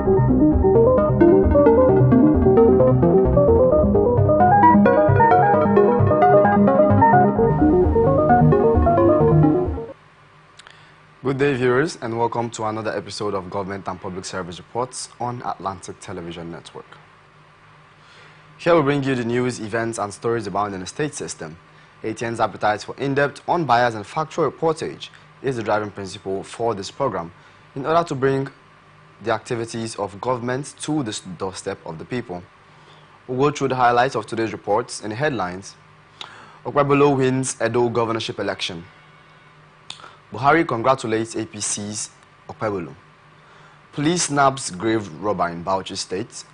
Good day, viewers, and welcome to another episode of Government and Public Service Reports on Atlantic Television Network. Here we bring you the news, events, and stories abounding in the state system. ATN's appetite for in-depth, unbiased, and factual reportage is the driving principle for this program in order to bring the activities of government to the doorstep of the people. We'll go through the highlights of today's reports and the headlines. Okwebolo wins Edo governorship election. Buhari congratulates APC's Okwebolo. Police snaps grave robber in Bauchi State.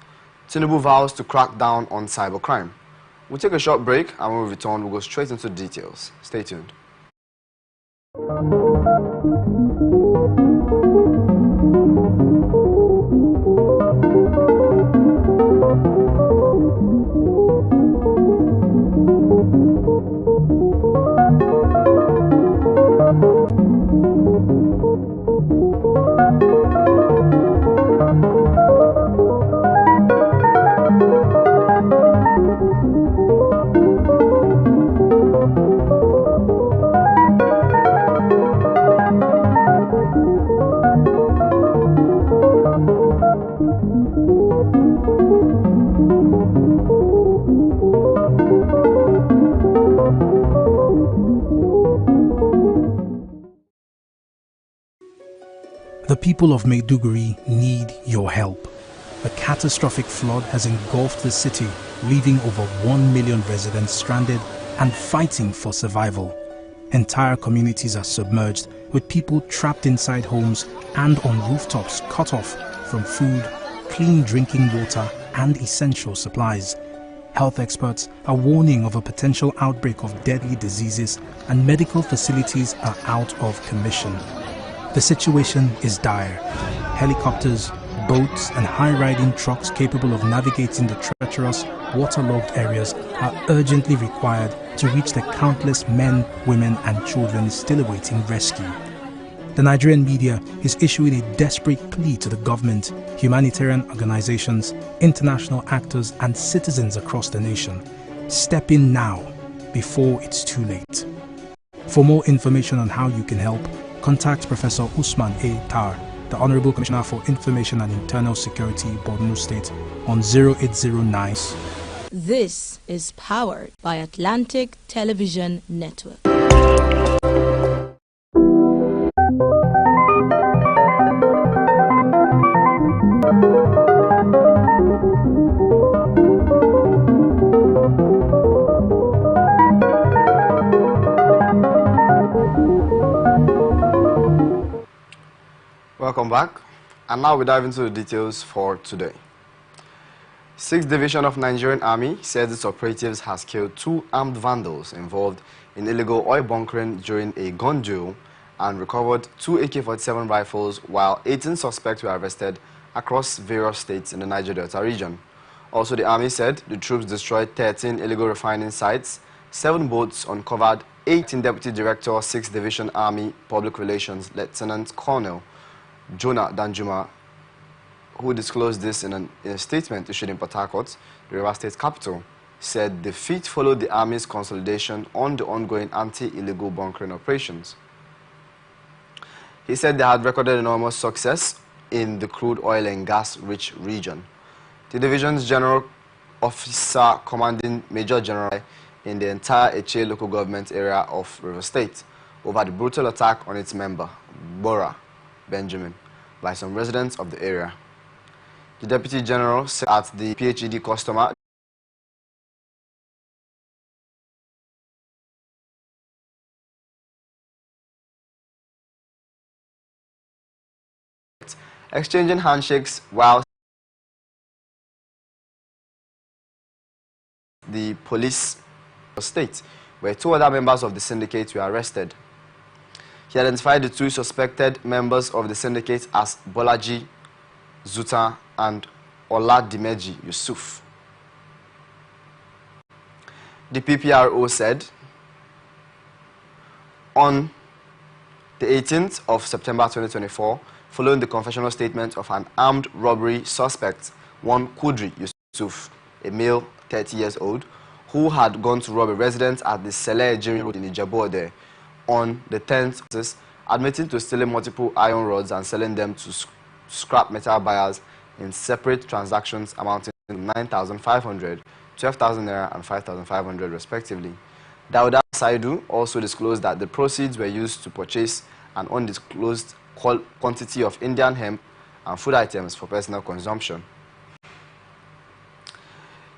Tinubu vows to crack down on cybercrime. We'll take a short break, and when we return, we'll go straight into the details. Stay tuned. The people of Maiduguri need your help. A catastrophic flood has engulfed the city, leaving over 1 million residents stranded and fighting for survival. Entire communities are submerged, with people trapped inside homes and on rooftops cut off from food, clean drinking water, and essential supplies. Health experts are warning of a potential outbreak of deadly diseases, and medical facilities are out of commission. The situation is dire. Helicopters, boats, and high-riding trucks capable of navigating the treacherous, waterlogged areas are urgently required to reach the countless men, women, and children still awaiting rescue. The Nigerian media is issuing a desperate plea to the government, humanitarian organizations, international actors, and citizens across the nation. Step in now, before it's too late. For more information on how you can help, contact Professor Usman A. Tar, the Honorable Commissioner for Information and Internal Security, Borno State, on 0809. This is powered by Atlantic Television Network. Welcome back, and now we dive into the details for today. 6th Division of Nigerian Army says its operatives has killed 2 armed vandals involved in illegal oil bunkering during a gun duel and recovered 2 AK-47 rifles, while 18 suspects were arrested across various states in the Niger Delta region. Also, the Army said the troops destroyed 13 illegal refining sites, 7 boats uncovered, 18 Deputy Director, 6th Division Army Public Relations, Lieutenant Colonel Jonah Danjuma, who disclosed this in a statement issued in Port Harcourt, the River State capital, said the feat followed the Army's consolidation on the ongoing anti-illegal bunkering operations. He said they had recorded enormous success in the crude oil and gas-rich region. The division's general officer commanding Major General in the entire Eche local government area of River State over the brutal attack on its member, Bora Benjamin, by some residents of the area. The Deputy General said at the PhD customer exchanging handshakes while the police state, where 2 other members of the syndicate were arrested. He identified the 2 suspected members of the syndicate as Bolaji Zuta and Oladimeji Yusuf. The PPRO said on the 18th of September 2024, following the confessional statement of an armed robbery suspect, one Kudri Yusuf, a male 30 years old, who had gone to rob a residence at the Sele Ejiri Road in Ijebu-Ode on the 10th, admitting to stealing multiple iron rods and selling them to scrap metal buyers in separate transactions amounting to 9,500, 12,000 naira and 5,500 respectively. Dauda Saidu also disclosed that the proceeds were used to purchase an undisclosed quantity of Indian hemp and food items for personal consumption.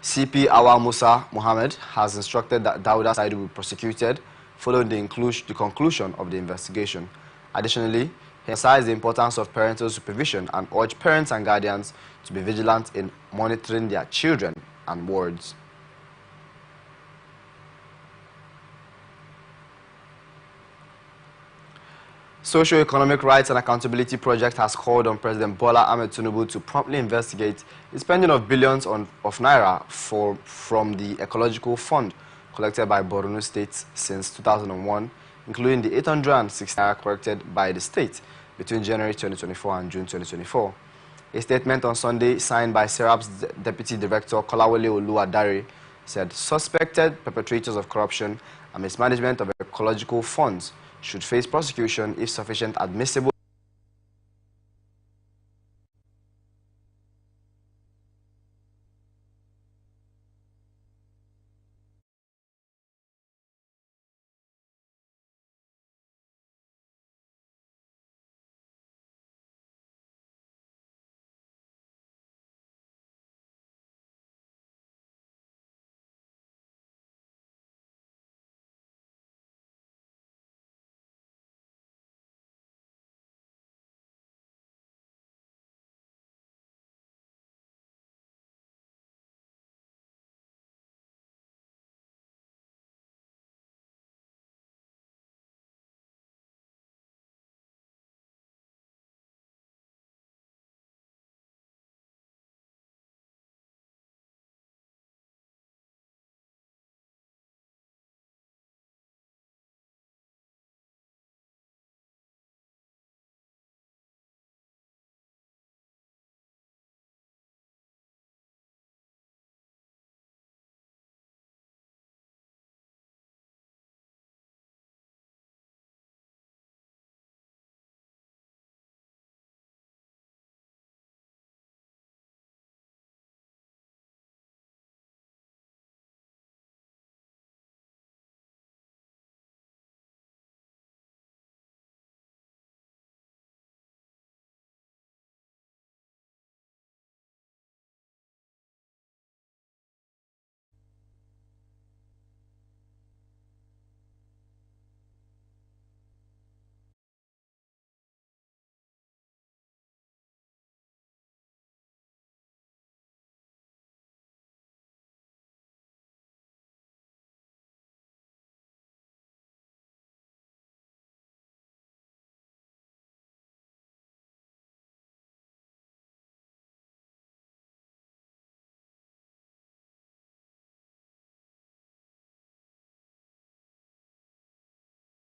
CP Awal Musa Mohammed has instructed that Dauda Saidu be prosecuted following the conclusion of the investigation. Additionally, he emphasized the importance of parental supervision and urged parents and guardians to be vigilant in monitoring their children and wards. Socio-Economic Rights and Accountability Project has called on President Bola Ahmed Tinubu to promptly investigate the spending of billions of naira from the Ecological Fund collected by Borno State since 2001, including the 860 naira collected by the state between January 2024 and June 2024. A statement on Sunday signed by SERAP's Deputy Director Kolawole Oluwadare said suspected perpetrators of corruption and mismanagement of ecological funds should face prosecution if sufficient admissible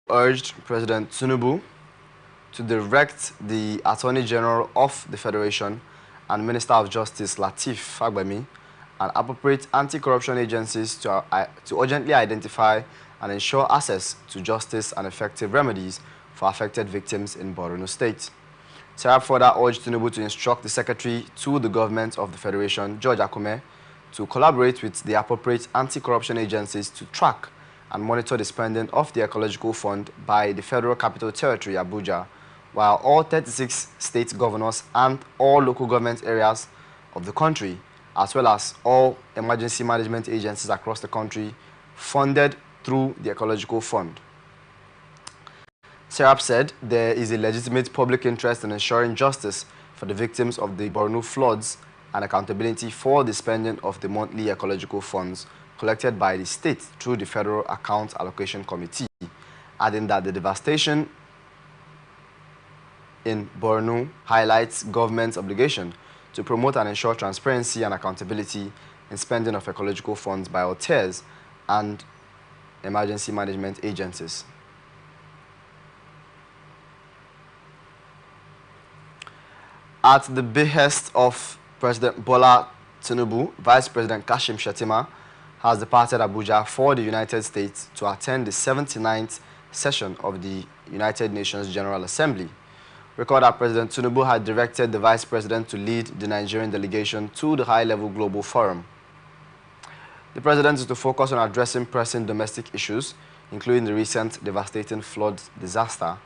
urged President Tinubu to direct the Attorney General of the Federation and Minister of Justice Lateef Fagbemi and appropriate anti-corruption agencies to urgently identify and ensure access to justice and effective remedies for affected victims in Borno State. Serap further urged Tinubu to instruct the Secretary to the Government of the Federation, George Akume, to collaborate with the appropriate anti-corruption agencies to track and monitor the spending of the Ecological Fund by the Federal Capital Territory, Abuja, while all 36 state governors and all local government areas of the country, as well as all emergency management agencies across the country, funded through the Ecological Fund. Serap said there is a legitimate public interest in ensuring justice for the victims of the Borno floods and accountability for the spending of the monthly ecological funds collected by the state through the Federal Account Allocation Committee, adding that the devastation in Borno highlights government's obligation to promote and ensure transparency and accountability in spending of ecological funds by all tiers and emergency management agencies. At the behest of President Bola Tinubu, Vice President Kashim Shettima has departed Abuja for the United States to attend the 79th session of the United Nations General Assembly. Recall that President Tinubu had directed the Vice President to lead the Nigerian delegation to the high-level global forum. The President is to focus on addressing pressing domestic issues, including the recent devastating flood disaster.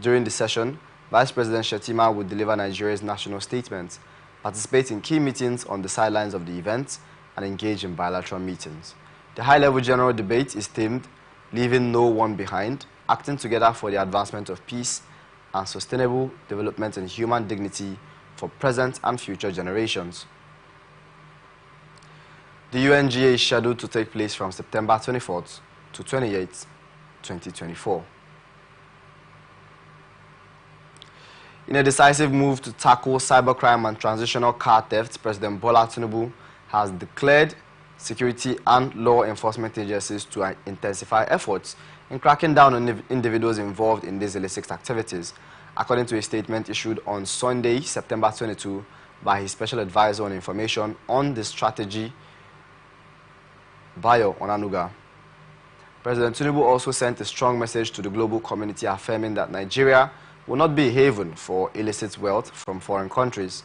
During the session, Vice President Shettima would deliver Nigeria's national statement, participate in key meetings on the sidelines of the event, and engage in bilateral meetings. The high-level general debate is themed, Leaving No One Behind, Acting Together for the Advancement of Peace and Sustainable Development and Human Dignity for Present and Future Generations. The UNGA is scheduled to take place from September 24th to 28th, 2024. In a decisive move to tackle cybercrime and transitional car theft, President Bola Tinubu has declared security and law enforcement agencies to intensify efforts in cracking down on individuals involved in these illicit activities, according to a statement issued on Sunday, September 22, by his Special Advisor on Information on the Strategy, Bayo Onanuga. President Tinubu also sent a strong message to the global community affirming that Nigeria will not be a haven for illicit wealth from foreign countries.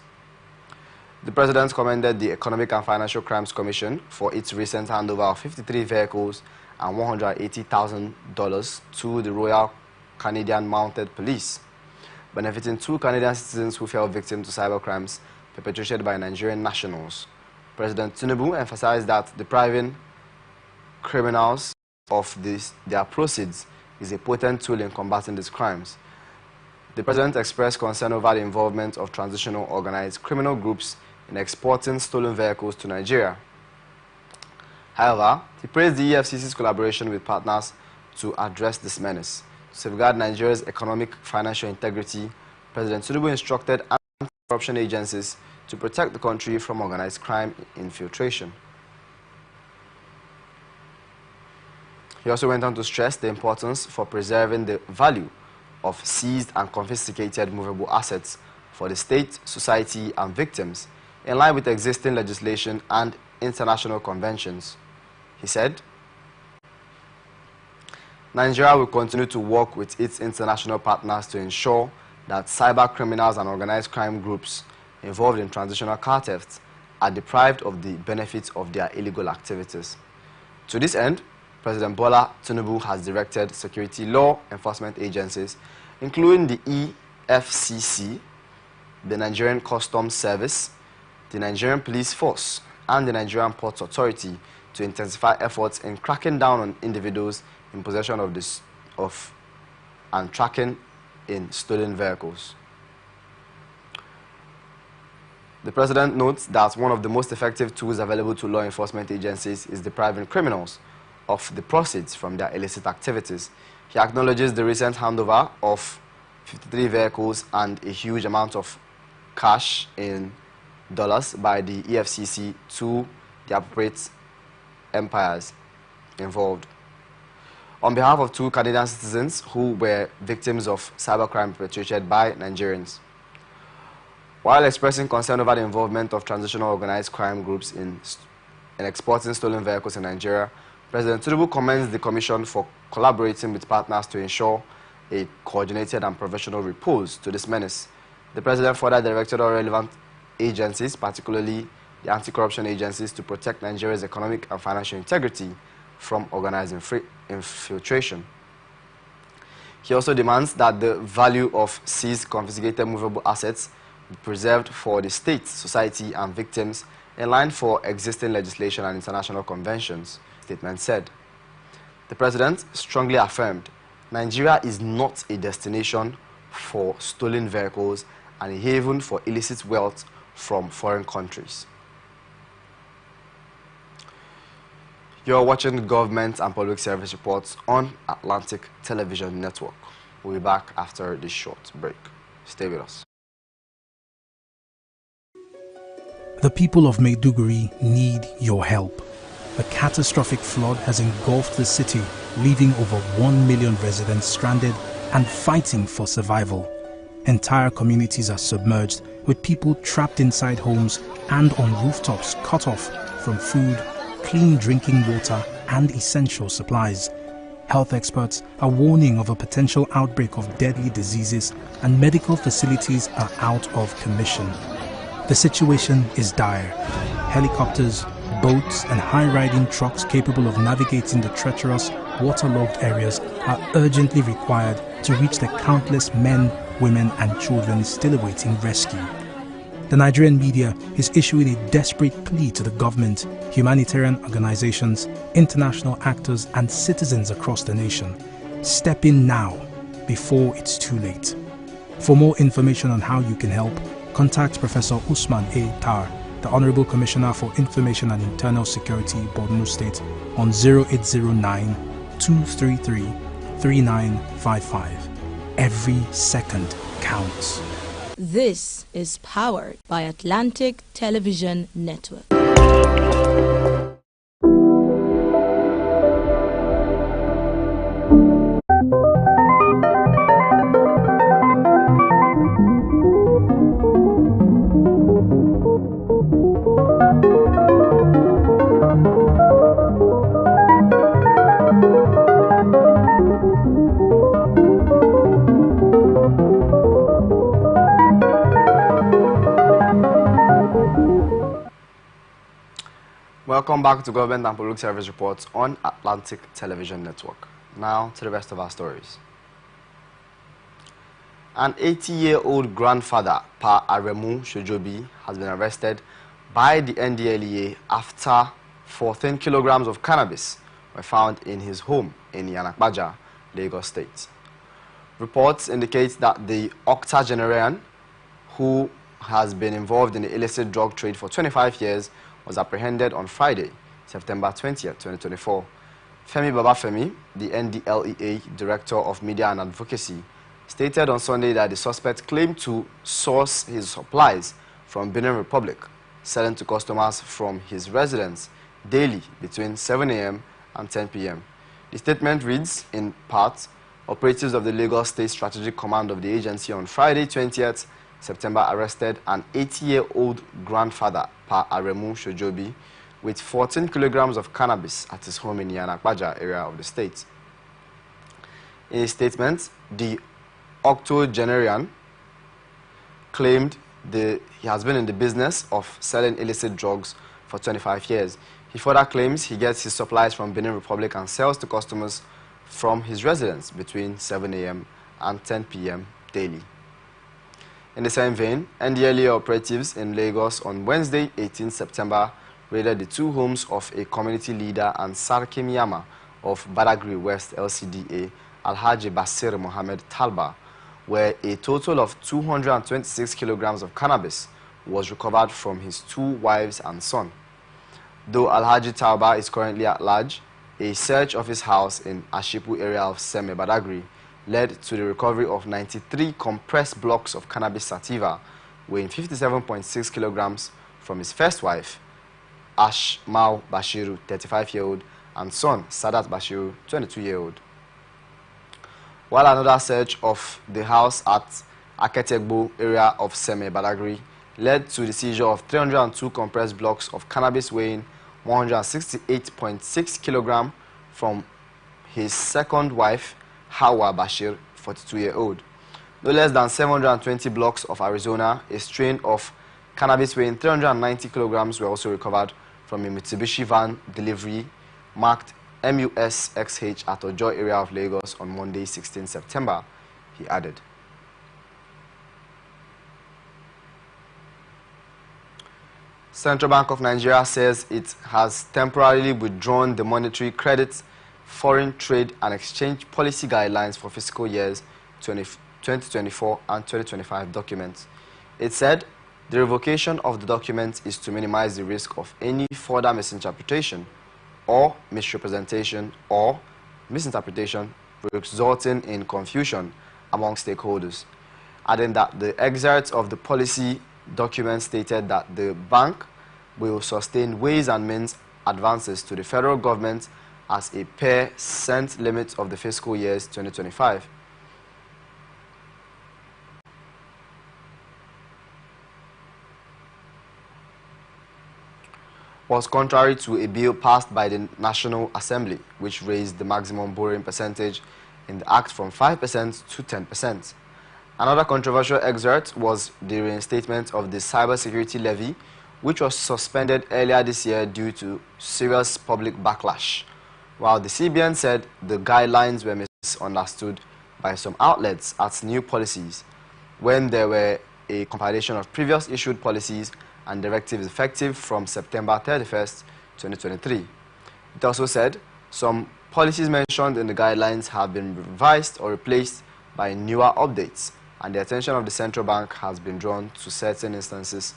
The President commended the Economic and Financial Crimes Commission for its recent handover of 53 vehicles and $180,000 to the Royal Canadian Mounted Police, benefiting 2 Canadian citizens who fell victim to cybercrimes perpetrated by Nigerian nationals. President Tinubu emphasized that depriving criminals of their proceeds is a potent tool in combating these crimes. The President expressed concern over the involvement of transitional organized criminal groups in exporting stolen vehicles to Nigeria. However, he praised the EFCC's collaboration with partners to address this menace. To safeguard Nigeria's economic financial integrity, President Tinubu instructed anti-corruption agencies to protect the country from organized crime infiltration. He also went on to stress the importance for preserving the value of seized and confiscated movable assets for the state, society, and victims, in line with existing legislation and international conventions. He said, Nigeria will continue to work with its international partners to ensure that cyber criminals and organized crime groups involved in transitional car theft are deprived of the benefits of their illegal activities. To this end, President Bola Tinubu has directed security law enforcement agencies, including the EFCC, the Nigerian Customs Service, the Nigerian Police Force, and the Nigerian Ports Authority to intensify efforts in cracking down on individuals in possession of and tracking in stolen vehicles. The President notes that one of the most effective tools available to law enforcement agencies is depriving criminals of the proceeds from their illicit activities. He acknowledges the recent handover of 53 vehicles and a huge amount of cash in dollars by the EFCC to the appropriate empires involved. On behalf of 2 Canadian citizens who were victims of cybercrime perpetrated by Nigerians. While expressing concern over the involvement of transitional organized crime groups in exporting stolen vehicles in Nigeria, President Tinubu commends the Commission for collaborating with partners to ensure a coordinated and professional repose to this menace. The President further directed all relevant agencies, particularly the anti-corruption agencies, to protect Nigeria's economic and financial integrity from organized infiltration. He also demands that the value of seized confiscated movable assets be preserved for the state, society, and victims in line for existing legislation and international conventions, the statement said. The President strongly affirmed Nigeria is not a destination for stolen vehicles and a haven for illicit wealth from foreign countries. You are watching the Government and Public Service Reports on Atlantic Television Network. We'll be back after this short break. Stay with us. The people of Maiduguri need your help. A catastrophic flood has engulfed the city, leaving over 1 million residents stranded and fighting for survival. Entire communities are submerged with people trapped inside homes and on rooftops cut off from food, clean drinking water and essential supplies. Health experts are warning of a potential outbreak of deadly diseases, and medical facilities are out of commission. The situation is dire. Helicopters, boats and high-riding trucks capable of navigating the treacherous, waterlogged areas are urgently required to reach the countless men, women and children still awaiting rescue. The Nigerian media is issuing a desperate plea to the government, humanitarian organizations, international actors and citizens across the nation. Step in now, before it's too late. For more information on how you can help, contact Professor Usman A. Tar, the Honorable Commissioner for Information and Internal Security, Borno State, on 0809-233-3955. Every second counts. This is powered by Atlantic Television Network. Welcome back to Government and Public Service Reports on Atlantic Television Network. Now to the rest of our stories. An 80-year-old grandfather, Pa Aremu Shojobi, has been arrested by the NDLEA after 14 kilograms of cannabis were found in his home in Yanakbaja, Lagos State. Reports indicate that the octogenarian, who has been involved in the illicit drug trade for 25 years, was apprehended on Friday, September 20th, 2024. Femi Babafemi, the NDLEA Director of Media and Advocacy, stated on Sunday that the suspect claimed to source his supplies from Benin Republic, selling to customers from his residence daily between 7 a.m. and 10 p.m. The statement reads, in part, operatives of the Lagos State Strategic Command of the agency on Friday, 20th September arrested an 80-year-old grandfather, Pa Aremu Shojobi, with 14 kilograms of cannabis at his home in Yanakbaja area of the state. In his statement, the octogenarian claimed he has been in the business of selling illicit drugs for 25 years. He further claims he gets his supplies from Benin Republic and sells to customers from his residence between 7 a.m. and 10 p.m. daily. In the same vein, NDLEA operatives in Lagos on Wednesday, 18 September, raided the two homes of a community leader and Sarkim Yama of Badagry West LCDA, Alhaji Basir Mohammed Talba, where a total of 226 kilograms of cannabis was recovered from his two wives and son. Though Alhaji Talba is currently at large, a search of his house in Ashipu area of Seme Badagry led to the recovery of 93 compressed blocks of cannabis sativa weighing 57.6 kilograms from his first wife, Ashmau Bashiru, 35-year-old, and son, Sadat Bashiru, 22-year-old. While another search of the house at Aketegbo area of Seme Badagry led to the seizure of 302 compressed blocks of cannabis weighing 168.6 kilograms from his second wife, Hawa Bashir, 42-year-old. No less than 720 blocks of Arizona, a strain of cannabis weighing 390 kilograms, were also recovered from a Mitsubishi van delivery marked MUSXH at Ojo area of Lagos on Monday, 16 September, he added. Central Bank of Nigeria says it has temporarily withdrawn the monetary credit, foreign trade and exchange policy guidelines for fiscal years 2024 and 2025 documents. It said the revocation of the documents is to minimize the risk of any further misinterpretation or misrepresentation or misinterpretation resulting in confusion among stakeholders, adding that the excerpts of the policy document stated that the bank will sustain ways and means advances to the federal government as a % limit of the fiscal years 2025. was contrary to a bill passed by the National Assembly, which raised the maximum borrowing percentage in the Act from 5% to 10%. Another controversial excerpt was the reinstatement of the cybersecurity levy, which was suspended earlier this year due to serious public backlash, while the CBN said the guidelines were misunderstood by some outlets as new policies, when there were a compilation of previous issued policies and directives effective from September 31st, 2023. It also said some policies mentioned in the guidelines have been revised or replaced by newer updates, and the attention of the central bank has been drawn to certain instances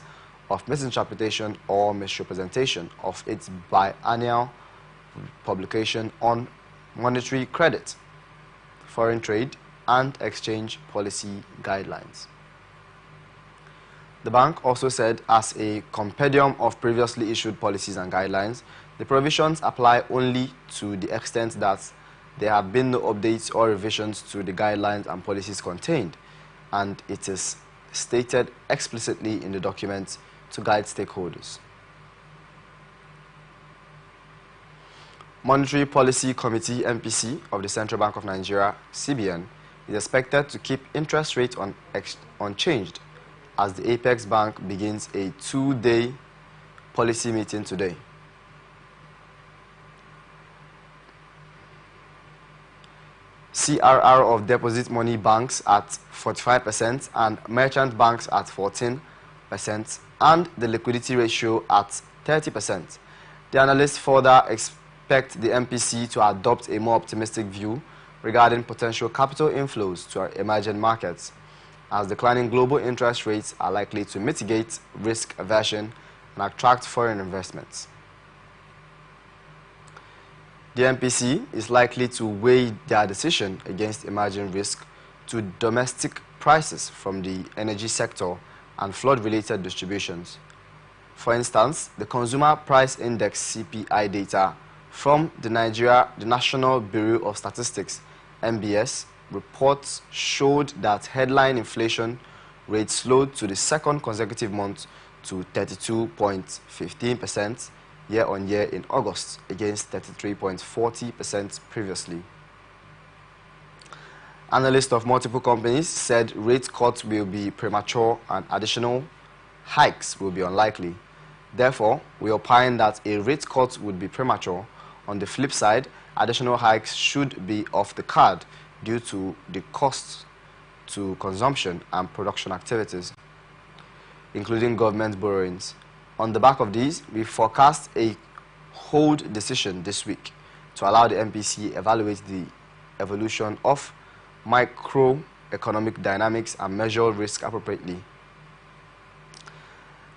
of misinterpretation or misrepresentation of its biannual publication on monetary credit, foreign trade, and exchange policy guidelines. The bank also said, as a compendium of previously issued policies and guidelines, the provisions apply only to the extent that there have been no updates or revisions to the guidelines and policies contained, and it is stated explicitly in the document to guide stakeholders. Monetary Policy Committee (MPC) of the Central Bank of Nigeria (CBN) is expected to keep interest rates unchanged as the Apex Bank begins a two-day policy meeting today. CRR of deposit money banks at 45% and merchant banks at 14%, and the liquidity ratio at 30%. The analysts further expect the MPC to adopt a more optimistic view regarding potential capital inflows to our emerging markets, as declining global interest rates are likely to mitigate risk aversion and attract foreign investments. The MPC is likely to weigh their decision against emerging risk to domestic prices from the energy sector and flood-related distributions. For instance, the Consumer Price Index (CPI) data from the National Bureau of Statistics (NBS) reports showed that headline inflation rate slowed to the second consecutive month to 32.15% year-on-year in August against 33.40% previously. Analysts of multiple companies said rate cuts will be premature and additional hikes will be unlikely. Therefore, we opine that a rate cut would be premature. On the flip side, additional hikes should be off the card due to the costs to consumption and production activities, including government borrowings. On the back of these, we forecast a hold decision this week to allow the MPC evaluate the evolution of microeconomic dynamics and measure risk appropriately.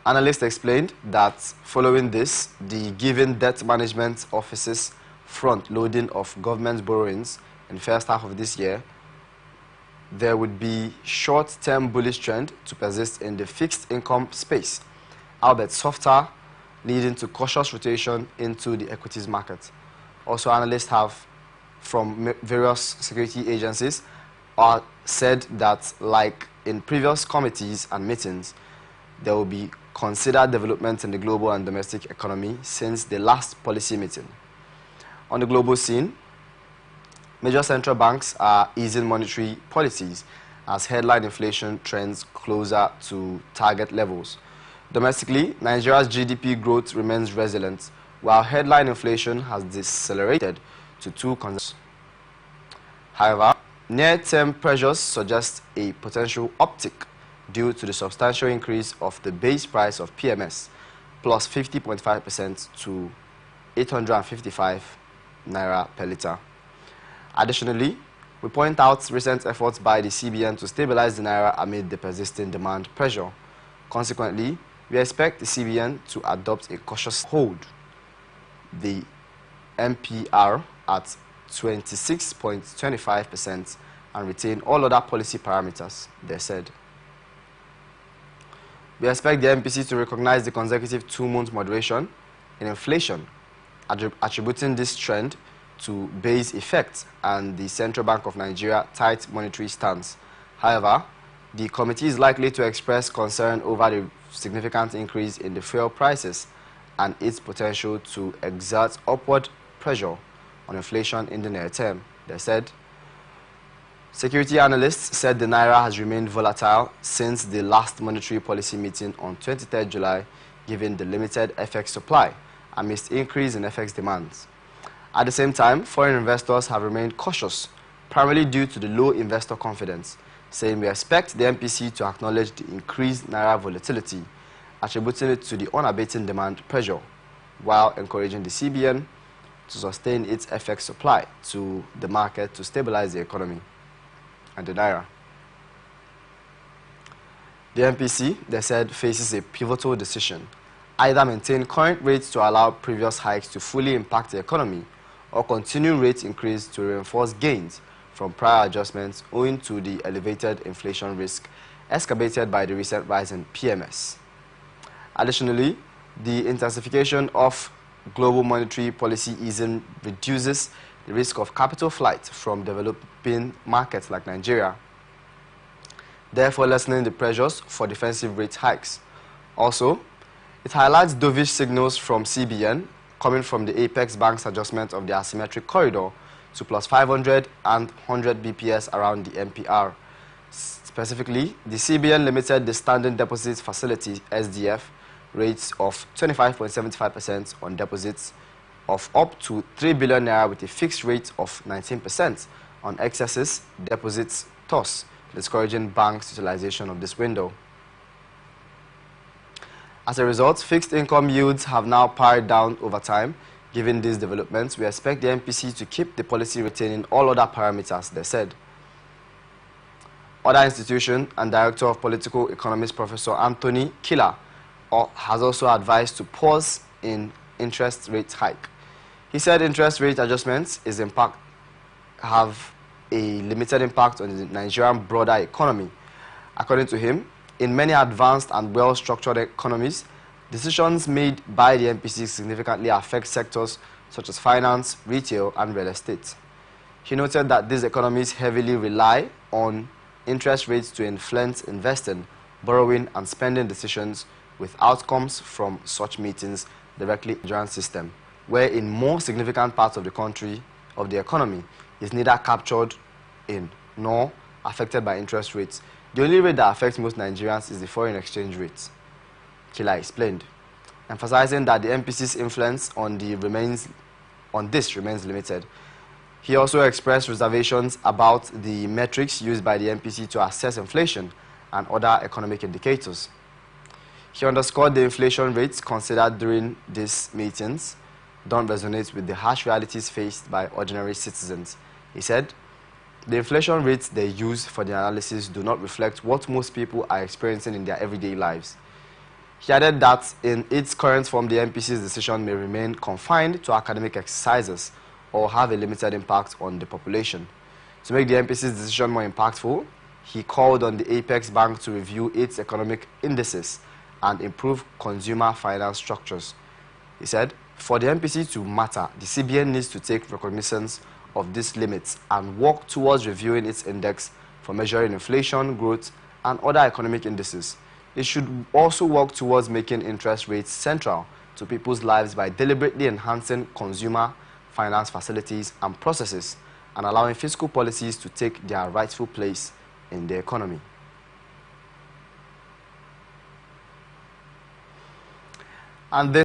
Analysts explained that following this, the given debt management office's front-loading of government borrowings in the first half of this year, there would be short-term bullish trend to persist in the fixed income space, albeit softer, leading to cautious rotation into the equities market. Also, analysts have, from various security agencies, said that, like in previous committees and meetings, there will be considered development in the global and domestic economy since the last policy meeting. On the global scene, major central banks are easing monetary policies as headline inflation trends closer to target levels. Domestically, Nigeria's GDP growth remains resilient, while headline inflation has decelerated to 2%. However, near-term pressures suggest a potential uptick due to the substantial increase of the base price of PMS, plus 50.5% to 855 naira per litre. Additionally, we point out recent efforts by the CBN to stabilize the naira amid the persisting demand pressure. Consequently, we expect the CBN to adopt a cautious hold the MPR at 26.25% and retain all other policy parameters, they said. We expect the MPC to recognize the consecutive 2-month moderation in inflation, attributing this trend to base effect and the Central Bank of Nigeria tight monetary stance. However, the committee is likely to express concern over the significant increase in the fuel prices and its potential to exert upward pressure on inflation in the near term. They said security analysts said the naira has remained volatile since the last monetary policy meeting on 23rd July, given the limited FX supply amidst increase in FX demands. At the same time, foreign investors have remained cautious, primarily due to the low investor confidence, saying we expect the MPC to acknowledge the increased naira volatility, attributing it to the unabating demand pressure, while encouraging the CBN to sustain its FX supply to the market to stabilize the economy and the naira. The MPC, they said, faces a pivotal decision: either maintain current rates to allow previous hikes to fully impact the economy, or continue rate increase to reinforce gains from prior adjustments owing to the elevated inflation risk excavated by the recent rise in PMS. Additionally, the intensification of global monetary policy easing reduces the risk of capital flight from developing markets like Nigeria, therefore lessening the pressures for defensive rate hikes. Also, it highlights dovish signals from CBN coming from the Apex Bank's adjustment of the asymmetric corridor to plus 500 and 100 BPS around the MPR. Specifically, the CBN limited the standing deposits facility SDF rates of 25.75% on deposits of up to 3 billion naira with a fixed rate of 19% on excesses deposits, thus discouraging banks' utilization of this window. As a result, fixed income yields have now pared down over time. Given these developments, we expect the MPC to keep the policy retaining all other parameters, they said. Other institution and Director of Political Economics Professor Anthony Killer has also advised to pause in interest rate hike. He said interest rate adjustments have a limited impact on the Nigerian broader economy. According to him, in many advanced and well-structured economies, decisions made by the MPC significantly affect sectors such as finance, retail, and real estate. He noted that these economies heavily rely on interest rates to influence investing, borrowing, and spending decisions, with outcomes from such meetings directly in the Nigerian system, where in more significant parts of the economy is neither captured in nor affected by interest rates. The only rate that affects most Nigerians is the foreign exchange rate, Killer explained, emphasizing that the MPC's influence on this remains limited. He also expressed reservations about the metrics used by the MPC to assess inflation and other economic indicators. He underscored the inflation rates considered during these meetings don't resonate with the harsh realities faced by ordinary citizens. He said, the inflation rates they use for the analysis do not reflect what most people are experiencing in their everyday lives. He added that in its current form, the MPC's decision may remain confined to academic exercises or have a limited impact on the population. To make the MPC's decision more impactful, he called on the Apex Bank to review its economic indices and improve consumer finance structures. He said, for the MPC to matter, the CBN needs to take recognizance of these limits and work towards reviewing its index for measuring inflation, growth, and other economic indices. It should also work towards making interest rates central to people's lives by deliberately enhancing consumer finance facilities and processes and allowing fiscal policies to take their rightful place in the economy. And